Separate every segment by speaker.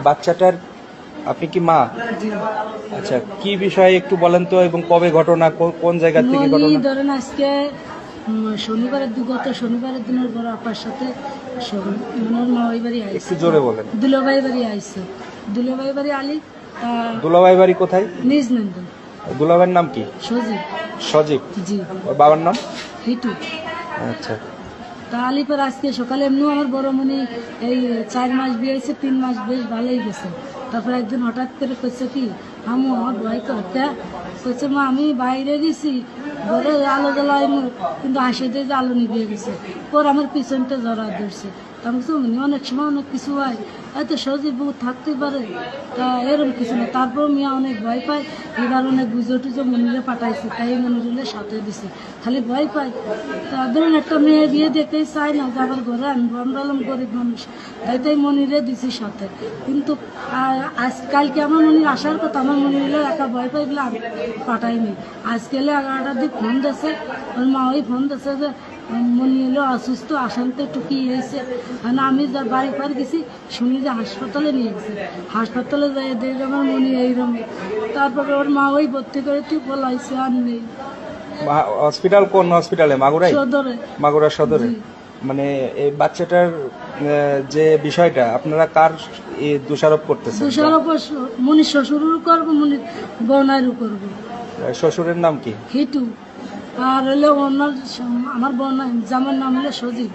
Speaker 1: বাচ্চাটার আপনি কি মা? আচ্ছা, কি বিষয়ে একটু বলেন তো, এবং কবে ঘটনা, কোন জায়গা থেকে ঘটনা?
Speaker 2: ধরেন আজকে গত শনিবারের দিনের পর আপার সাথে মামাই বাড়ি আইছে।
Speaker 1: একটু জোরে বলেন।
Speaker 2: দুলাভাই বাড়ি আইছে। দুলাভাই বাড়ি আলি।
Speaker 1: দুলাভাই বাড়ি কোথায়?
Speaker 2: নিজ নন্দন।
Speaker 1: দুলাভাইয়ের নাম কি?
Speaker 2: সজীব।
Speaker 1: সজীব।
Speaker 2: জি।
Speaker 1: ওর বাবার নাম?
Speaker 2: হিটু।
Speaker 1: আচ্ছা।
Speaker 2: তা আলিপর আজকে সকালে এমনি আমার বড় মনি এই 4 মাস বিয়ে হয়েছে, 3 মাস বেশ ভালোই গেছে। তারপর একদিন হঠাৎ করে কইছে কি আমু আমার ভয় করতে কইছে মা আমি বাইরে গেছি ঘরে আলো জ্বালাই কিন্তু হাসি দিয়ে যে আলো নিভিয়ে গেছে। পর আমার পিছনটা জড়া ধরছে। আমি অনেক সময় অনেক কিছু হয়, হয়তো সজীব বউ থাকতে পারে, তা এরকম কিছু না। তারপর মিয়া অনেক ভয় পায়, এবার অনেক বুঝে টুজো মনিরে পাঠাইছে, তাই মনিরে সাথে দিছে, খালি ভয় পায়। তা ধরুন একটা মেয়ে বিয়ে দেখতেই চায় না যে আবার ঘরে আনবো, আমরা হলাম গরিব মানুষ, তাই মনিরে দিছি সাথে। কিন্তু আজকালকে আমার মনির আসার কথা, আমার মনিরে একা ভয় পাই বলে আমি পাঠাইনি। আজকালে 11টার দিক ফোন দিয়েছে, ওর মা ওই ফোন দিয়েছে যে মনি এলো অসুস্থ, আসানতে একটু কি হয়েছে। আমি যা বাড়ি পার গেছি শুনি যে হাসপাতালে নিয়ে গেছে। হাসপাতালে যাই দেখে আমার মনি এইরকম। তারপরে ওর মা ওই ভর্তি করে তুই বলাইছে আর নেই।
Speaker 1: হসপিটাল কোন হসপিটালে? মাগুরায়?
Speaker 2: সদরে।
Speaker 1: মাগুরা সদরে। মানে এই বাচ্চাটার যে বিষয়টা আপনারা কার দোষারোপ করতেছেন?
Speaker 2: দোষারোপ মনির শ্বশুরেরও করবো, মনির বোনারও করবো।
Speaker 1: শ্বশুরের নাম কি?
Speaker 2: হিটু। আর হলে আমার বোন জামার নাম হলো সজীব।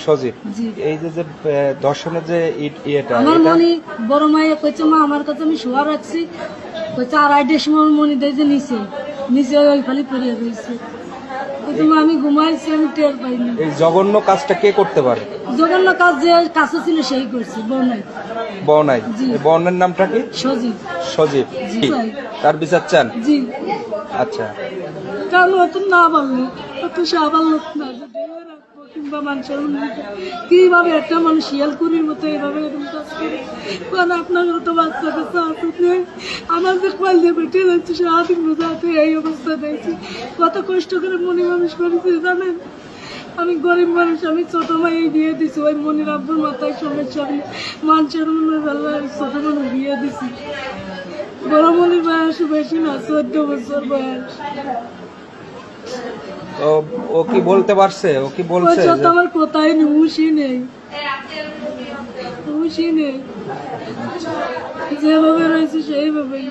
Speaker 1: সজীব।
Speaker 2: জি।
Speaker 1: এই যে দর্শনের যে ইয়েটা,
Speaker 2: আমার মনি বড় মাইয়া কইছে মা আমার কাছে আমি শোয়া রাখছি, কইছে 2:30টার সময় মনি দেয় যে নিচে ওই খালি পড়ে রয়েছে। আমি ঘুমাইছি, আমি টের পাইনি।
Speaker 1: এই জঘন্য কাজটা কে করতে পারে?
Speaker 2: জঘন্য কাজ যে কাছে ছিল সেই করছে, বনাই।
Speaker 1: বনাই। বনের নামটা কি?
Speaker 2: সজীব।
Speaker 1: সজীব। তার বিচার চান?
Speaker 2: জি।
Speaker 1: আচ্ছা।
Speaker 2: কারণ অত না বললো, অত সাবাল লোক না কিংবা মানুষের কিভাবে একটা মানুষ শিয়ালকুড়ির মতো এইভাবে এরকম কাজ করে। কারণ আপনার তো বাচ্চা কাছে আসতে আমার যে কল দিয়ে বেটে যাচ্ছে সারাদিন বোঝাতে এই অবস্থা দেখছি। কত কষ্ট করে মনি মানুষ করেছি জানেন। আমি গরিব মানুষ, আমি ছোট মাই বিয়ে দিছি, ওই মনির আব্বুর মাথায় সমস্যা মানুষের মনে ছোট মানুষ বিয়ে দিছি। বড় মনির বয়স বেশি না, 14 বছর বয়স।
Speaker 1: ও কি বলতে পারছে? ও কি বলছে?
Speaker 2: আমার কোথায় নেই, হুঁশই নেই, হুঁশই নেই, যেভাবে রয়েছে সেইভাবেই।